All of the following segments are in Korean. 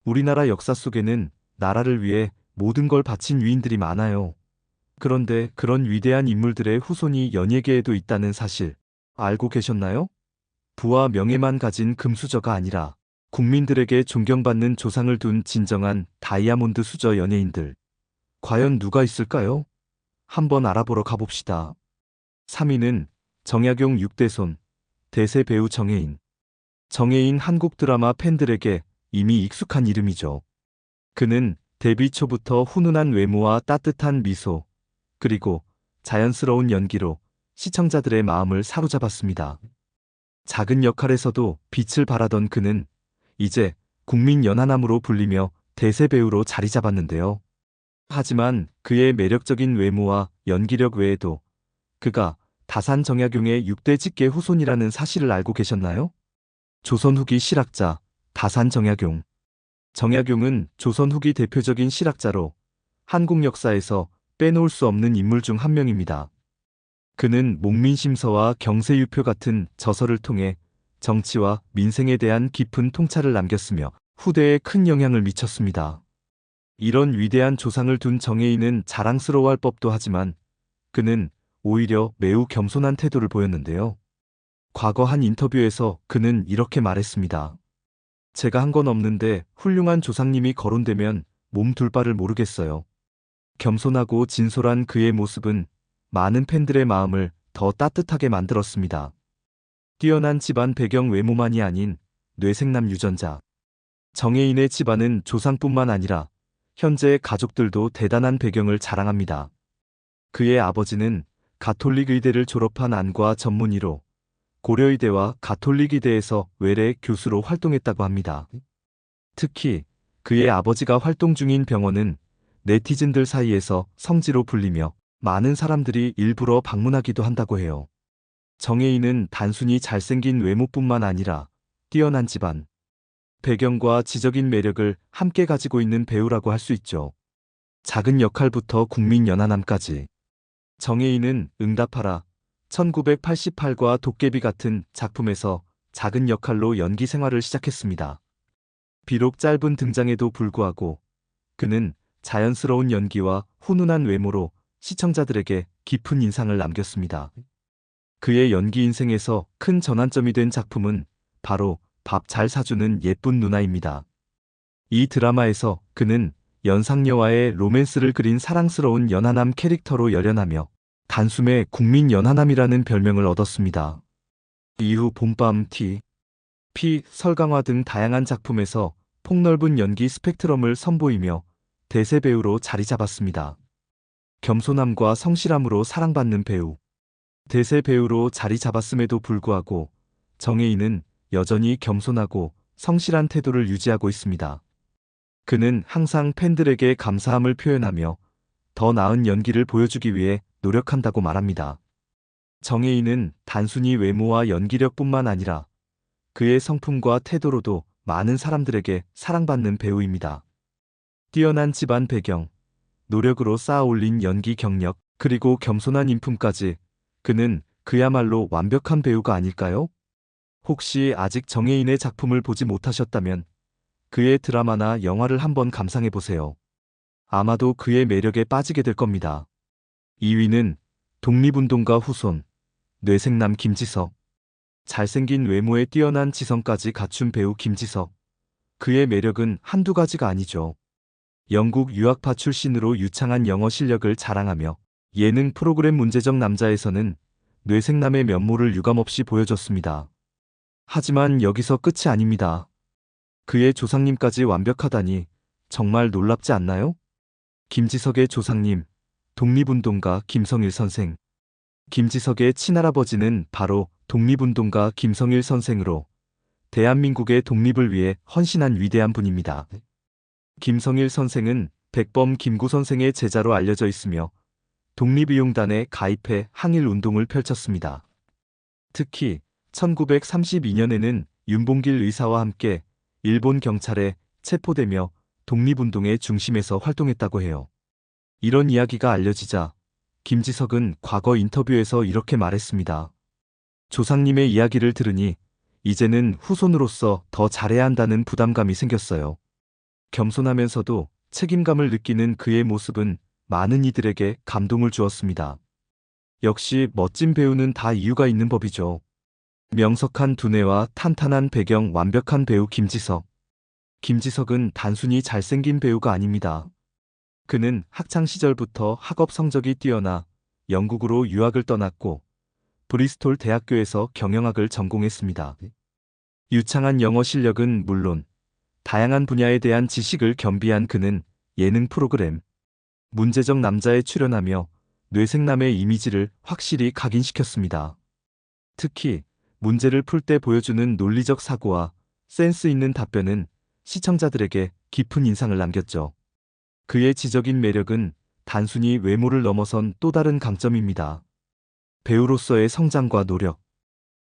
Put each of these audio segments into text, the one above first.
우리나라 역사 속에는 나라를 위해 모든 걸 바친 위인들이 많아요. 그런데 그런 위대한 인물들의 후손이 연예계에도 있다는 사실 알고 계셨나요? 부와 명예만 가진 금수저가 아니라 국민들에게 존경받는 조상을 둔 진정한 다이아몬드 수저 연예인들. 과연 누가 있을까요? 한번 알아보러 가봅시다. 3위는 정약용 6대손, 대세 배우 정혜인. 정혜인 한국 드라마 팬들에게 이미 익숙한 이름이죠. 그는 데뷔 초부터 훈훈한 외모와 따뜻한 미소, 그리고 자연스러운 연기로 시청자들의 마음을 사로잡았습니다. 작은 역할에서도 빛을 발하던 그는 이제 국민 연하남으로 불리며 대세 배우로 자리 잡았는데요. 하지만 그의 매력적인 외모와 연기력 외에도 그가 다산 정약용의 6대 직계 후손이라는 사실을 알고 계셨나요? 조선 후기 실학자 다산 정약용. 정약용은 조선 후기 대표적인 실학자로 한국 역사에서 빼놓을 수 없는 인물 중 한 명입니다. 그는 목민심서와 경세유표 같은 저서를 통해 정치와 민생에 대한 깊은 통찰을 남겼으며 후대에 큰 영향을 미쳤습니다. 이런 위대한 조상을 둔 정혜인은 자랑스러워할 법도 하지만 그는 오히려 매우 겸손한 태도를 보였는데요. 과거 한 인터뷰에서 그는 이렇게 말했습니다. 제가 한 건 없는데 훌륭한 조상님이 거론되면 몸 둘 바를 모르겠어요. 겸손하고 진솔한 그의 모습은 많은 팬들의 마음을 더 따뜻하게 만들었습니다. 뛰어난 집안 배경 외모만이 아닌 뇌생남 유전자. 정혜인의 집안은 조상뿐만 아니라 현재의 가족들도 대단한 배경을 자랑합니다. 그의 아버지는 가톨릭 의대를 졸업한 안과 전문의로 고려의대와 가톨릭의대에서 외래 교수로 활동했다고 합니다. 특히 그의 아버지가 활동 중인 병원은 네티즌들 사이에서 성지로 불리며 많은 사람들이 일부러 방문하기도 한다고 해요. 정혜인은 단순히 잘생긴 외모뿐만 아니라 뛰어난 집안, 배경과 지적인 매력을 함께 가지고 있는 배우라고 할 수 있죠. 작은 역할부터 국민 연하남까지. 정혜인은 응답하라, 1988과 도깨비 같은 작품에서 작은 역할로 연기 생활을 시작했습니다. 비록 짧은 등장에도 불구하고 그는 자연스러운 연기와 훈훈한 외모로 시청자들에게 깊은 인상을 남겼습니다. 그의 연기 인생에서 큰 전환점이 된 작품은 바로 밥 잘 사주는 예쁜 누나입니다. 이 드라마에서 그는 연상녀와의 로맨스를 그린 사랑스러운 연하남 캐릭터로 열연하며 단숨에 국민 연하남이라는 별명을 얻었습니다. 이후 봄밤 피, 설강화 등 다양한 작품에서 폭넓은 연기 스펙트럼을 선보이며 대세 배우로 자리 잡았습니다. 겸손함과 성실함으로 사랑받는 배우. 대세 배우로 자리 잡았음에도 불구하고 정혜인은 여전히 겸손하고 성실한 태도를 유지하고 있습니다. 그는 항상 팬들에게 감사함을 표현하며 더 나은 연기를 보여주기 위해 노력한다고 말합니다. 정혜인은 단순히 외모와 연기력뿐만 아니라 그의 성품과 태도로도 많은 사람들에게 사랑받는 배우입니다. 뛰어난 집안 배경, 노력으로 쌓아올린 연기 경력, 그리고 겸손한 인품까지 그는 그야말로 완벽한 배우가 아닐까요? 혹시 아직 정혜인의 작품을 보지 못하셨다면 그의 드라마나 영화를 한번 감상해보세요. 아마도 그의 매력에 빠지게 될 겁니다. 2위는 독립운동가 후손, 뇌생남 김지석. 잘생긴 외모에 뛰어난 지성까지 갖춘 배우 김지석. 그의 매력은 한두 가지가 아니죠. 영국 유학파 출신으로 유창한 영어 실력을 자랑하며 예능 프로그램 문제적 남자에서는 뇌생남의 면모를 유감없이 보여줬습니다. 하지만 여기서 끝이 아닙니다. 그의 조상님까지 완벽하다니 정말 놀랍지 않나요? 김지석의 조상님, 독립운동가 김성일 선생. 김지석의 친할아버지는 바로 독립운동가 김성일 선생으로 대한민국의 독립을 위해 헌신한 위대한 분입니다. 김성일 선생은 백범 김구 선생의 제자로 알려져 있으며 독립의용단에 가입해 항일운동을 펼쳤습니다. 특히 1932년에는 윤봉길 의사와 함께 일본 경찰에 체포되며 독립운동의 중심에서 활동했다고 해요. 이런 이야기가 알려지자 김지석은 과거 인터뷰에서 이렇게 말했습니다. 조상님의 이야기를 들으니 이제는 후손으로서 더 잘해야 한다는 부담감이 생겼어요. 겸손하면서도 책임감을 느끼는 그의 모습은 많은 이들에게 감동을 주었습니다. 역시 멋진 배우는 다 이유가 있는 법이죠. 명석한 두뇌와 탄탄한 배경, 완벽한 배우 김지석. 김지석은 단순히 잘생긴 배우가 아닙니다. 그는 학창 시절부터 학업 성적이 뛰어나 영국으로 유학을 떠났고 브리스톨 대학교에서 경영학을 전공했습니다. 유창한 영어 실력은 물론 다양한 분야에 대한 지식을 겸비한 그는 예능 프로그램 문제적 남자에 출연하며 뇌생남의 이미지를 확실히 각인시켰습니다. 특히 문제를 풀 때 보여주는 논리적 사고와 센스 있는 답변은 시청자들에게 깊은 인상을 남겼죠. 그의 지적인 매력은 단순히 외모를 넘어선 또 다른 강점입니다. 배우로서의 성장과 노력.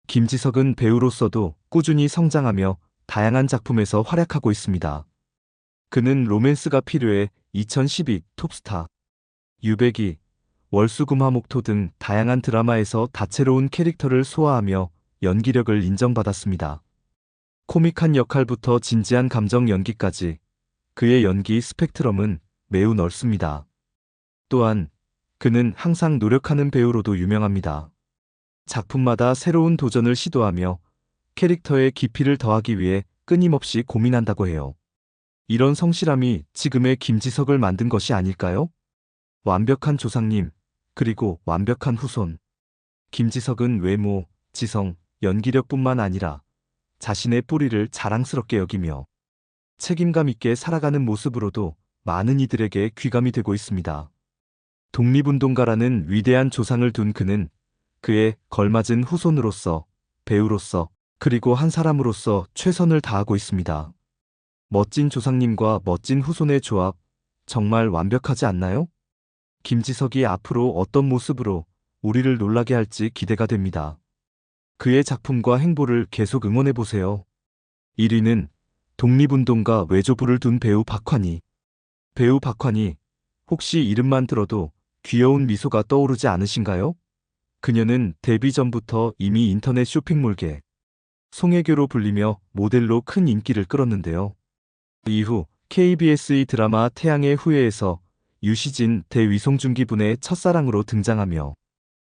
김지석은 배우로서도 꾸준히 성장하며 다양한 작품에서 활약하고 있습니다. 그는 로맨스가 필요해 2012 톱스타, 유배기, 월수금화목토 등 다양한 드라마에서 다채로운 캐릭터를 소화하며 연기력을 인정받았습니다. 코믹한 역할부터 진지한 감정 연기까지 그의 연기 스펙트럼은 매우 넓습니다. 또한 그는 항상 노력하는 배우로도 유명합니다. 작품마다 새로운 도전을 시도하며 캐릭터의 깊이를 더하기 위해 끊임없이 고민한다고 해요. 이런 성실함이 지금의 김지석을 만든 것이 아닐까요? 완벽한 조상님, 그리고 완벽한 후손. 김지석은 외모, 지성, 연기력뿐만 아니라 자신의 뿌리를 자랑스럽게 여기며 책임감 있게 살아가는 모습으로도 많은 이들에게 귀감이 되고 있습니다. 독립운동가라는 위대한 조상을 둔 그는 그에 걸맞은 후손으로서, 배우로서, 그리고 한 사람으로서 최선을 다하고 있습니다. 멋진 조상님과 멋진 후손의 조합, 정말 완벽하지 않나요? 김지석이 앞으로 어떤 모습으로 우리를 놀라게 할지 기대가 됩니다. 그의 작품과 행보를 계속 응원해보세요. 1위는 독립운동가 외조부를 둔 배우 박환희. 배우 박환희, 혹시 이름만 들어도 귀여운 미소가 떠오르지 않으신가요? 그녀는 데뷔 전부터 이미 인터넷 쇼핑몰계 송혜교로 불리며 모델로 큰 인기를 끌었는데요. 이후 KBS의 드라마 태양의 후예에서 유시진 대위송중기 분의 첫사랑으로 등장하며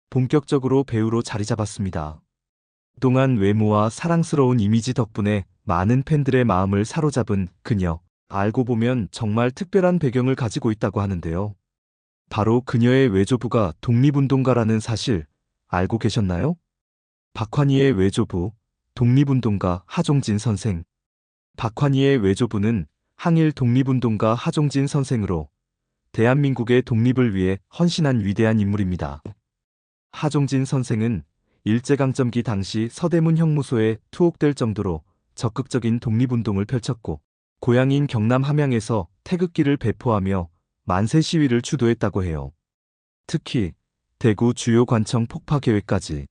본격적으로 배우로 자리 잡았습니다. 그동안 외모와 사랑스러운 이미지 덕분에 많은 팬들의 마음을 사로잡은 그녀. 알고 보면 정말 특별한 배경을 가지고 있다고 하는데요. 바로 그녀의 외조부가 독립운동가라는 사실 알고 계셨나요? 박환희의 외조부, 독립운동가 하종진 선생. 박환희의 외조부는 항일 독립운동가 하종진 선생으로 대한민국의 독립을 위해 헌신한 위대한 인물입니다. 하종진 선생은 일제강점기 당시 서대문 형무소에 투옥될 정도로 적극적인 독립운동을 펼쳤고 고향인 경남 함양에서 태극기를 배포하며 만세 시위를 주도했다고 해요. 특히 대구 주요 관청 폭파 계획까지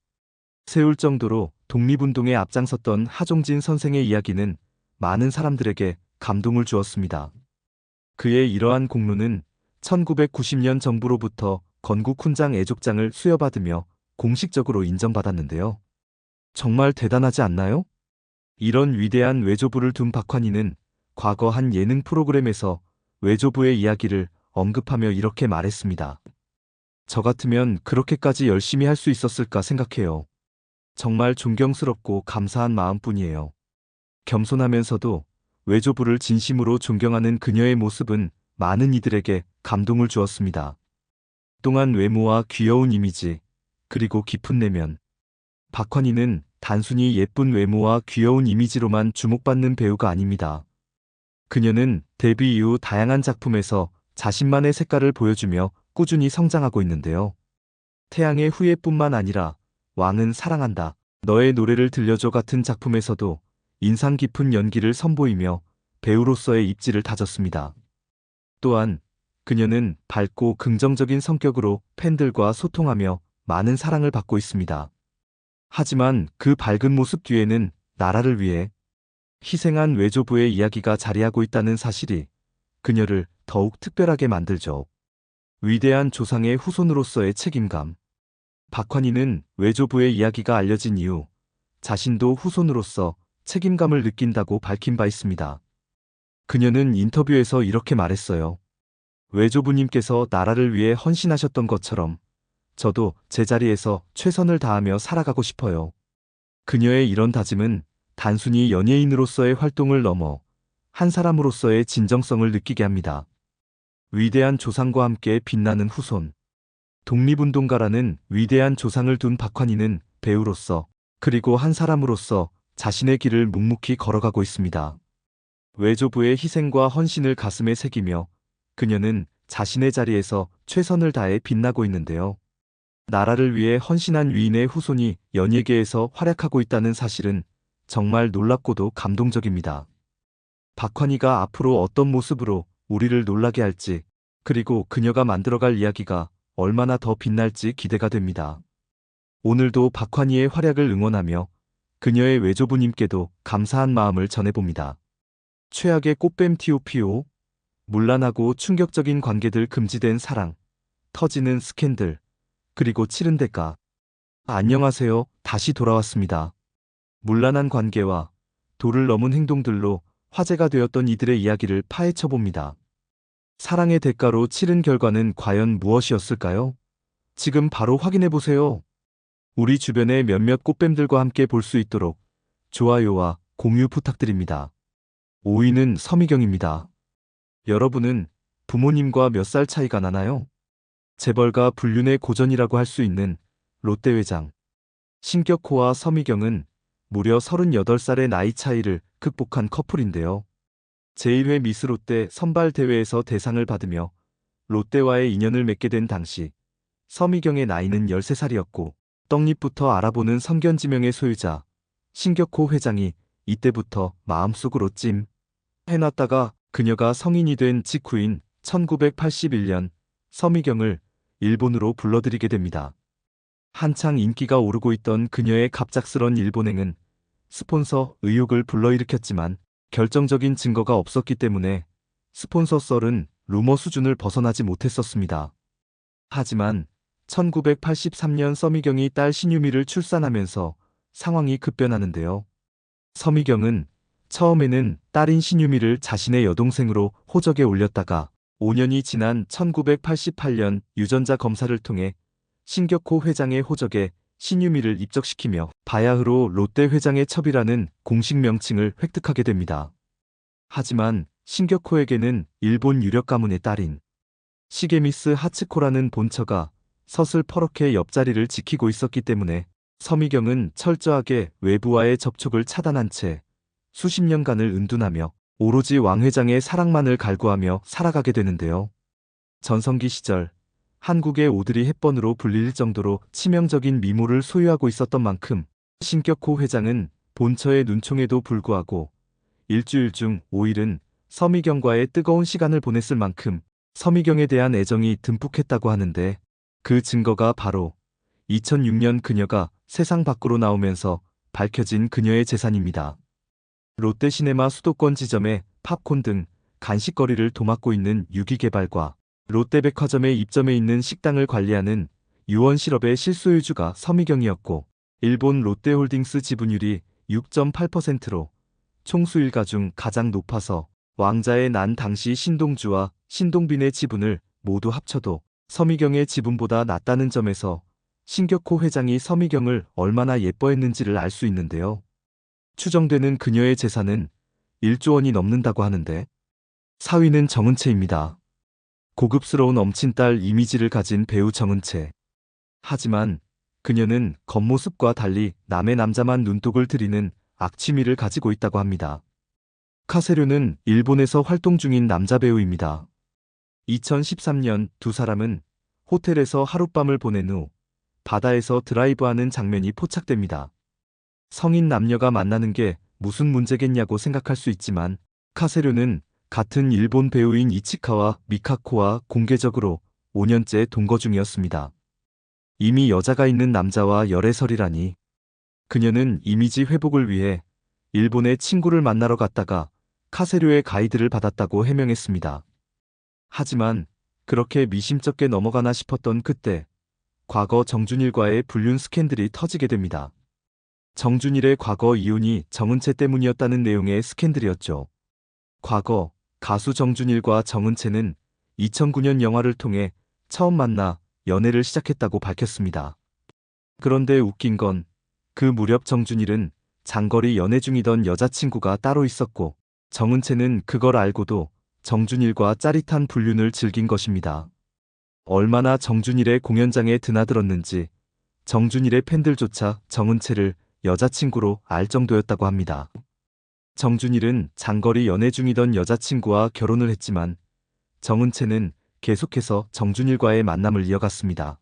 세울 정도로 독립운동에 앞장섰던 하종진 선생의 이야기는 많은 사람들에게 감동을 주었습니다. 그의 이러한 공로는 1990년 정부로부터 건국 훈장 애족장을 수여받으며 공식적으로 인정받았는데요. 정말 대단하지 않나요? 이런 위대한 외조부를 둔 박환희는 과거 한 예능 프로그램에서 외조부의 이야기를 언급하며 이렇게 말했습니다. 저 같으면 그렇게까지 열심히 할 수 있었을까 생각해요. 정말 존경스럽고 감사한 마음뿐이에요. 겸손하면서도 외조부를 진심으로 존경하는 그녀의 모습은 많은 이들에게 감동을 주었습니다. 또한 외모와 귀여운 이미지, 그리고 깊은 내면. 박환희는 단순히 예쁜 외모와 귀여운 이미지로만 주목받는 배우가 아닙니다. 그녀는 데뷔 이후 다양한 작품에서 자신만의 색깔을 보여주며 꾸준히 성장하고 있는데요. 태양의 후예뿐만 아니라 왕은 사랑한다, 너의 노래를 들려줘 같은 작품에서도 인상 깊은 연기를 선보이며 배우로서의 입지를 다졌습니다. 또한 그녀는 밝고 긍정적인 성격으로 팬들과 소통하며 많은 사랑을 받고 있습니다. 하지만 그 밝은 모습 뒤에는 나라를 위해 희생한 외조부의 이야기가 자리하고 있다는 사실이 그녀를 더욱 특별하게 만들죠. 위대한 조상의 후손으로서의 책임감. 박환희는 외조부의 이야기가 알려진 이후 자신도 후손으로서 책임감을 느낀다고 밝힌 바 있습니다. 그녀는 인터뷰에서 이렇게 말했어요. 외조부님께서 나라를 위해 헌신하셨던 것처럼 저도 제 자리에서 최선을 다하며 살아가고 싶어요. 그녀의 이런 다짐은 단순히 연예인으로서의 활동을 넘어 한 사람으로서의 진정성을 느끼게 합니다. 위대한 조상과 함께 빛나는 후손. 독립운동가라는 위대한 조상을 둔 박환희는 배우로서 그리고 한 사람으로서 자신의 길을 묵묵히 걸어가고 있습니다. 외조부의 희생과 헌신을 가슴에 새기며 그녀는 자신의 자리에서 최선을 다해 빛나고 있는데요. 나라를 위해 헌신한 위인의 후손이 연예계에서 활약하고 있다는 사실은 정말 놀랍고도 감동적입니다. 박환희가 앞으로 어떤 모습으로 우리를 놀라게 할지, 그리고 그녀가 만들어갈 이야기가 얼마나 더 빛날지 기대가 됩니다. 오늘도 박환희의 활약을 응원하며 그녀의 외조부님께도 감사한 마음을 전해봅니다. 최악의 꽃뱀 TOPO, 문란하고 충격적인 관계들, 금지된 사랑, 터지는 스캔들, 그리고 치른 대가. 안녕하세요. 다시 돌아왔습니다. 문란한 관계와 도를 넘은 행동들로 화제가 되었던 이들의 이야기를 파헤쳐봅니다. 사랑의 대가로 치른 결과는 과연 무엇이었을까요? 지금 바로 확인해보세요. 우리 주변의 몇몇 꽃뱀들과 함께 볼 수 있도록 좋아요와 공유 부탁드립니다. 5위는 서미경입니다. 여러분은 부모님과 몇 살 차이가 나나요? 재벌가 불륜의 고전이라고 할 수 있는 롯데 회장 신격호와 서미경은 무려 38살의 나이 차이를 극복한 커플인데요. 제1회 미스 롯데 선발 대회에서 대상을 받으며 롯데와의 인연을 맺게 된 당시 서미경의 나이는 13살이었고 떡잎부터 알아보는 선견지명의 소유자 신격호 회장이 이때부터 마음속으로 찜 해놨다가 그녀가 성인이 된 직후인 1981년 서미경을 일본으로 불러들이게 됩니다. 한창 인기가 오르고 있던 그녀의 갑작스런 일본행은 스폰서 의혹을 불러일으켰지만 결정적인 증거가 없었기 때문에 스폰서 썰은 루머 수준을 벗어나지 못했었습니다. 하지만 1983년 서미경이 딸 신유미를 출산하면서 상황이 급변하는데요. 서미경은 처음에는 딸인 신유미를 자신의 여동생으로 호적에 올렸다가 5년이 지난 1988년 유전자 검사를 통해 신격호 회장의 호적에 신유미를 입적시키며 바야흐로 롯데 회장의 첩이라는 공식 명칭을 획득하게 됩니다. 하지만 신격호에게는 일본 유력 가문의 딸인 시게미스 하츠코라는 본처가 서슬퍼렇게 옆자리를 지키고 있었기 때문에 서미경은 철저하게 외부와의 접촉을 차단한 채 수십 년간을 은둔하며 오로지 왕 회장의 사랑만을 갈구하며 살아가게 되는데요. 전성기 시절 한국의 오드리 헵번으로 불릴 정도로 치명적인 미모를 소유하고 있었던 만큼 신격호 회장은 본처의 눈총에도 불구하고 일주일 중 5일은 서미경과의 뜨거운 시간을 보냈을 만큼 서미경에 대한 애정이 듬뿍했다고 하는데 그 증거가 바로 2006년 그녀가 세상 밖으로 나오면서 밝혀진 그녀의 재산입니다. 롯데시네마 수도권 지점에 팝콘 등 간식거리를 도맡고 있는 유기개발과 롯데백화점에 입점해 있는 식당을 관리하는 유원실업의 실소유주가 서미경이었고 일본 롯데홀딩스 지분율이 6.8%로 총수일가 중 가장 높아서 왕자의 난 당시 신동주와 신동빈의 지분을 모두 합쳐도 서미경의 지분보다 낮다는 점에서 신격호 회장이 서미경을 얼마나 예뻐했는지를 알 수 있는데요. 추정되는 그녀의 재산은 1조 원이 넘는다고 하는데 4위는 정은채입니다. 고급스러운 엄친딸 이미지를 가진 배우 정은채. 하지만 그녀는 겉모습과 달리 남의 남자만 눈독을 들이는 악취미를 가지고 있다고 합니다. 카세료는 일본에서 활동 중인 남자 배우입니다. 2013년 두 사람은 호텔에서 하룻밤을 보낸 후 바다에서 드라이브하는 장면이 포착됩니다. 성인 남녀가 만나는 게 무슨 문제겠냐고 생각할 수 있지만 카세료는 같은 일본 배우인 이치카와 미카코와 공개적으로 5년째 동거 중이었습니다. 이미 여자가 있는 남자와 열애설이라니. 그녀는 이미지 회복을 위해 일본의 친구를 만나러 갔다가 카세료의 가이드를 받았다고 해명했습니다. 하지만 그렇게 미심쩍게 넘어가나 싶었던 그때 과거 정준일과의 불륜 스캔들이 터지게 됩니다. 정준일의 과거 이혼이 정은채 때문이었다는 내용의 스캔들이었죠. 과거 가수 정준일과 정은채는 2009년 영화를 통해 처음 만나 연애를 시작했다고 밝혔습니다. 그런데 웃긴 건 그 무렵 정준일은 장거리 연애 중이던 여자친구가 따로 있었고 정은채는 그걸 알고도 정준일과 짜릿한 불륜을 즐긴 것입니다. 얼마나 정준일의 공연장에 드나들었는지 정준일의 팬들조차 정은채를 여자친구로 알 정도였다고 합니다. 정준일은 장거리 연애 중이던 여자친구와 결혼을 했지만 정은채는 계속해서 정준일과의 만남을 이어갔습니다.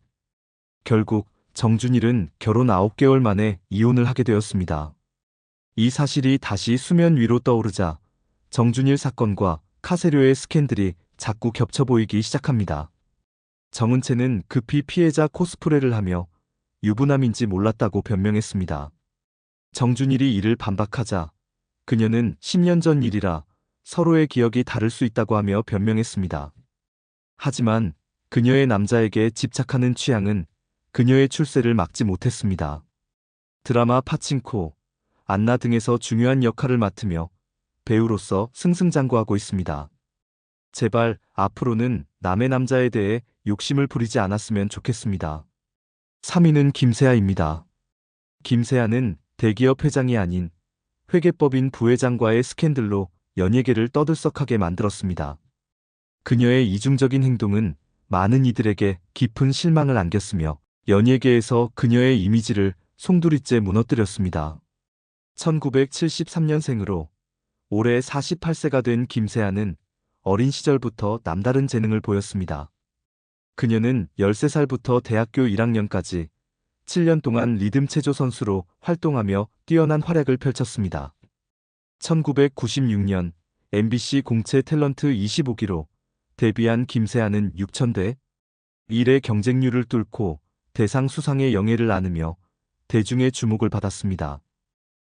결국 정준일은 결혼 9개월 만에 이혼을 하게 되었습니다. 이 사실이 다시 수면 위로 떠오르자 정준일 사건과 카세료의 스캔들이 자꾸 겹쳐 보이기 시작합니다. 정은채는 급히 피해자 코스프레를 하며 유부남인지 몰랐다고 변명했습니다. 정준일이 이를 반박하자 그녀는 10년 전 일이라 서로의 기억이 다를 수 있다고 하며 변명했습니다. 하지만 그녀의 남자에게 집착하는 취향은 그녀의 출세를 막지 못했습니다. 드라마 파친코, 안나 등에서 중요한 역할을 맡으며 배우로서 승승장구하고 있습니다. 제발 앞으로는 남의 남자에 대해 욕심을 부리지 않았으면 좋겠습니다. 3위는 김세아입니다. 김세아는 대기업 회장이 아닌 회계법인 부회장과의 스캔들로 연예계를 떠들썩하게 만들었습니다. 그녀의 이중적인 행동은 많은 이들에게 깊은 실망을 안겼으며 연예계에서 그녀의 이미지를 송두리째 무너뜨렸습니다. 1973년생으로 올해 48세가 된 김세아는 어린 시절부터 남다른 재능을 보였습니다. 그녀는 13살부터 대학교 1학년까지 7년 동안 리듬 체조 선수로 활동하며 뛰어난 활약을 펼쳤습니다. 1996년 MBC 공채 탤런트 25기로 데뷔한 김세아는 6,000대 1의 경쟁률을 뚫고 대상 수상의 영예를 안으며 대중의 주목을 받았습니다.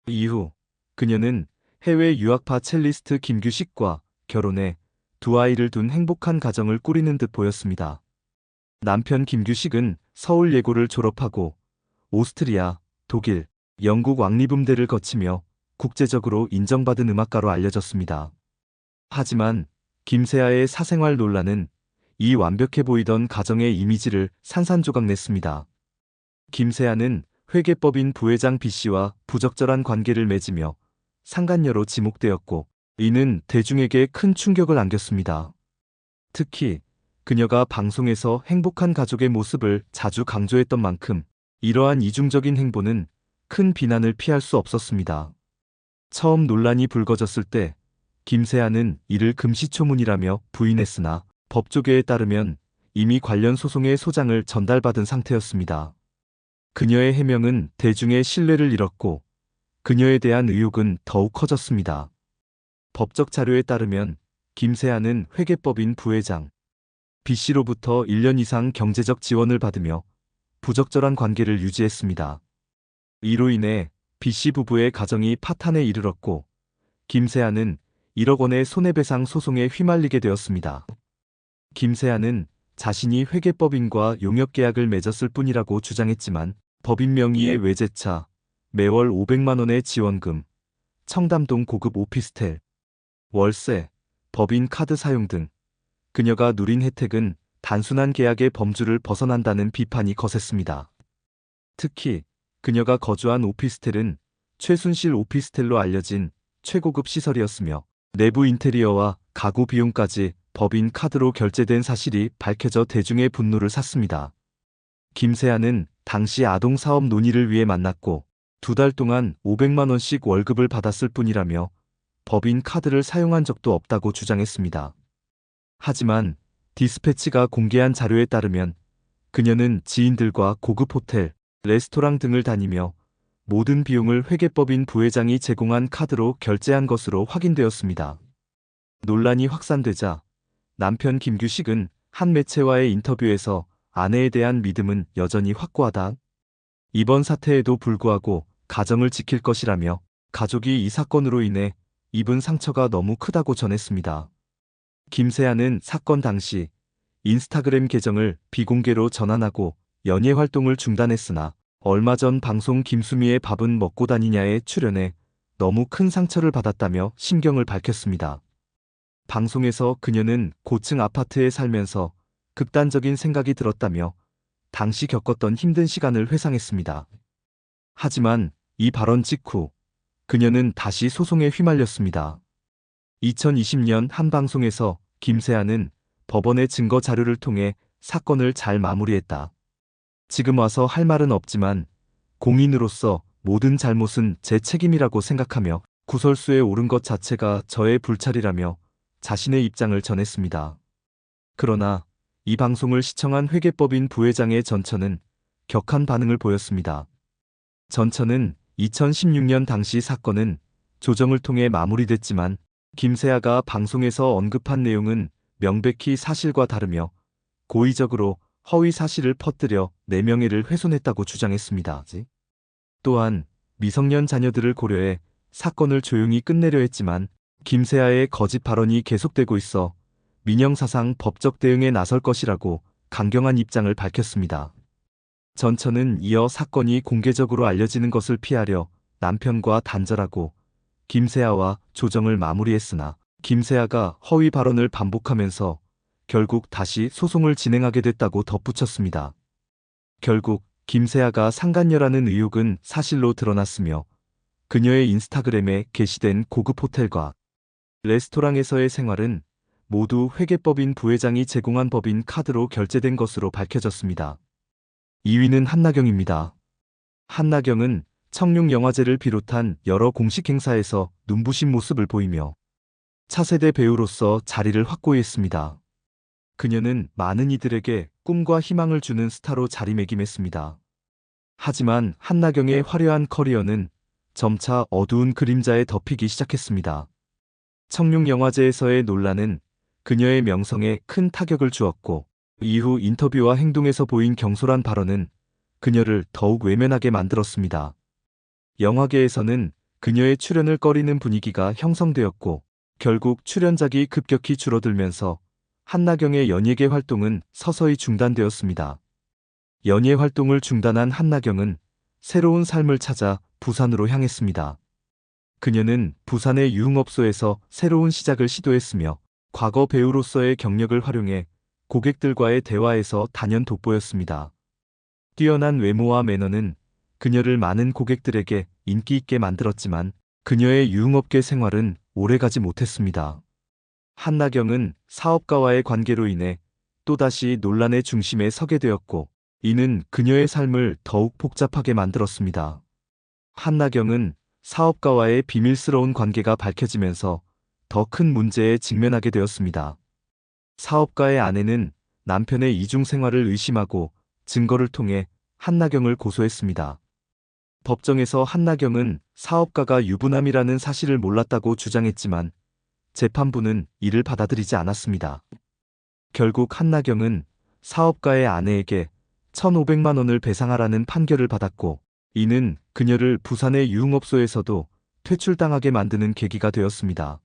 이후 그녀는 해외 유학파 첼리스트 김규식과 결혼해 두 아이를 둔 행복한 가정을 꾸리는 듯 보였습니다. 남편 김규식은 서울예고를 졸업하고 오스트리아, 독일, 영국 왕리붐대를 거치며 국제적으로 인정받은 음악가로 알려졌습니다. 하지만 김세아의 사생활 논란은 이 완벽해 보이던 가정의 이미지를 산산조각냈습니다. 김세아는 회계법인 부회장 B씨와 부적절한 관계를 맺으며 상간녀로 지목되었고 이는 대중에게 큰 충격을 안겼습니다. 특히 그녀가 방송에서 행복한 가족의 모습을 자주 강조했던 만큼 이러한 이중적인 행보는 큰 비난을 피할 수 없었습니다. 처음 논란이 불거졌을 때 김세아는 이를 금시초문이라며 부인했으나 법조계에 따르면 이미 관련 소송의 소장을 전달받은 상태였습니다. 그녀의 해명은 대중의 신뢰를 잃었고 그녀에 대한 의혹은 더욱 커졌습니다. 법적 자료에 따르면 김세아는 회계법인 부회장 B씨로부터 1년 이상 경제적 지원을 받으며 부적절한 관계를 유지했습니다. 이로 인해 B씨 부부의 가정이 파탄에 이르렀고 김세아는 1억 원의 손해배상 소송에 휘말리게 되었습니다. 김세아는 자신이 회계법인과 용역계약을 맺었을 뿐이라고 주장했지만 법인 명의의 외제차, 매월 500만 원의 지원금, 청담동 고급 오피스텔, 월세, 법인 카드 사용 등 그녀가 누린 혜택은 단순한 계약의 범주를 벗어난다는 비판이 거셌습니다. 특히 그녀가 거주한 오피스텔은 최순실 오피스텔로 알려진 최고급 시설이었으며 내부 인테리어와 가구 비용까지 법인 카드로 결제된 사실이 밝혀져 대중의 분노를 샀습니다. 김세아는 당시 아동 사업 논의를 위해 만났고 2달 동안 500만 원씩 월급을 받았을 뿐이라며 법인 카드를 사용한 적도 없다고 주장했습니다. 하지만 디스패치가 공개한 자료에 따르면 그녀는 지인들과 고급 호텔, 레스토랑 등을 다니며 모든 비용을 회계법인 부회장이 제공한 카드로 결제한 것으로 확인되었습니다. 논란이 확산되자 남편 김규식은 한 매체와의 인터뷰에서 아내에 대한 믿음은 여전히 확고하다. 이번 사태에도 불구하고 가정을 지킬 것이라며 가족이 이 사건으로 인해 입은 상처가 너무 크다고 전했습니다. 김세아는 사건 당시 인스타그램 계정을 비공개로 전환하고 연예 활동을 중단했으나 얼마 전 방송 김수미의 밥은 먹고 다니냐에 출연해 너무 큰 상처를 받았다며 심경을 밝혔습니다. 방송에서 그녀는 고층 아파트에 살면서 극단적인 생각이 들었다며 당시 겪었던 힘든 시간을 회상했습니다. 하지만 이 발언 직후 그녀는 다시 소송에 휘말렸습니다. 2020년 한 방송에서 김세아는 법원의 증거 자료를 통해 사건을 잘 마무리했다. 지금 와서 할 말은 없지만 공인으로서 모든 잘못은 제 책임이라고 생각하며 구설수에 오른 것 자체가 저의 불찰이라며 자신의 입장을 전했습니다. 그러나 이 방송을 시청한 회계법인 부회장의 전처는 격한 반응을 보였습니다. 전처는 2016년 당시 사건은 조정을 통해 마무리됐지만 김세아가 방송에서 언급한 내용은 명백히 사실과 다르며 고의적으로 허위 사실을 퍼뜨려 내 명예를 훼손했다고 주장했습니다. 또한 미성년 자녀들을 고려해 사건을 조용히 끝내려 했지만 김세아의 거짓 발언이 계속되고 있어 민형사상 법적 대응에 나설 것이라고 강경한 입장을 밝혔습니다. 전처는 이어 사건이 공개적으로 알려지는 것을 피하려 남편과 단절하고 김세아와 조정을 마무리했으나 김세아가 허위 발언을 반복하면서 결국 다시 소송을 진행하게 됐다고 덧붙였습니다. 결국 김세아가 상간녀라는 의혹은 사실로 드러났으며 그녀의 인스타그램에 게시된 고급 호텔과 레스토랑에서의 생활은 모두 회계법인 부회장이 제공한 법인 카드로 결제된 것으로 밝혀졌습니다. 2위는 한나경입니다. 한나경은 청룡영화제를 비롯한 여러 공식 행사에서 눈부신 모습을 보이며 차세대 배우로서 자리를 확고히 했습니다. 그녀는 많은 이들에게 꿈과 희망을 주는 스타로 자리매김했습니다. 하지만 한나경의 화려한 커리어는 점차 어두운 그림자에 덮이기 시작했습니다. 청룡영화제에서의 논란은 그녀의 명성에 큰 타격을 주었고 이후 인터뷰와 행동에서 보인 경솔한 발언은 그녀를 더욱 외면하게 만들었습니다. 영화계에서는 그녀의 출연을 꺼리는 분위기가 형성되었고 결국 출연작이 급격히 줄어들면서 한나경의 연예계 활동은 서서히 중단되었습니다. 연예 활동을 중단한 한나경은 새로운 삶을 찾아 부산으로 향했습니다. 그녀는 부산의 유흥업소에서 새로운 시작을 시도했으며 과거 배우로서의 경력을 활용해 고객들과의 대화에서 단연 돋보였습니다. 뛰어난 외모와 매너는 그녀를 많은 고객들에게 인기 있게 만들었지만 그녀의 유흥업계 생활은 오래가지 못했습니다. 한나경은 사업가와의 관계로 인해 또다시 논란의 중심에 서게 되었고 이는 그녀의 삶을 더욱 복잡하게 만들었습니다. 한나경은 사업가와의 비밀스러운 관계가 밝혀지면서 더 큰 문제에 직면하게 되었습니다. 사업가의 아내는 남편의 이중 생활을 의심하고 증거를 통해 한나경을 고소했습니다. 법정에서 한나경은 사업가가 유부남이라는 사실을 몰랐다고 주장했지만 재판부는 이를 받아들이지 않았습니다. 결국 한나경은 사업가의 아내에게 1,500만 원을 배상하라는 판결을 받았고 이는 그녀를 부산의 유흥업소에서도 퇴출당하게 만드는 계기가 되었습니다.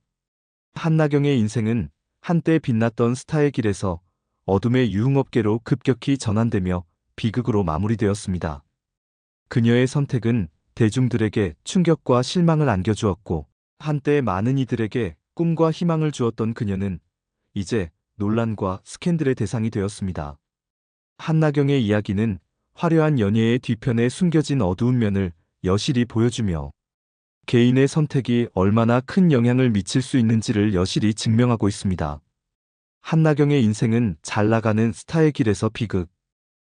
한나경의 인생은 한때 빛났던 스타의 길에서 어둠의 유흥업계로 급격히 전환되며 비극으로 마무리되었습니다. 그녀의 선택은 대중들에게 충격과 실망을 안겨주었고 한때 많은 이들에게 꿈과 희망을 주었던 그녀는 이제 논란과 스캔들의 대상이 되었습니다. 한나경의 이야기는 화려한 연예의 뒤편에 숨겨진 어두운 면을 여실히 보여주며 개인의 선택이 얼마나 큰 영향을 미칠 수 있는지를 여실히 증명하고 있습니다. 한나경의 인생은 잘 나가는 스타의 길에서 비극,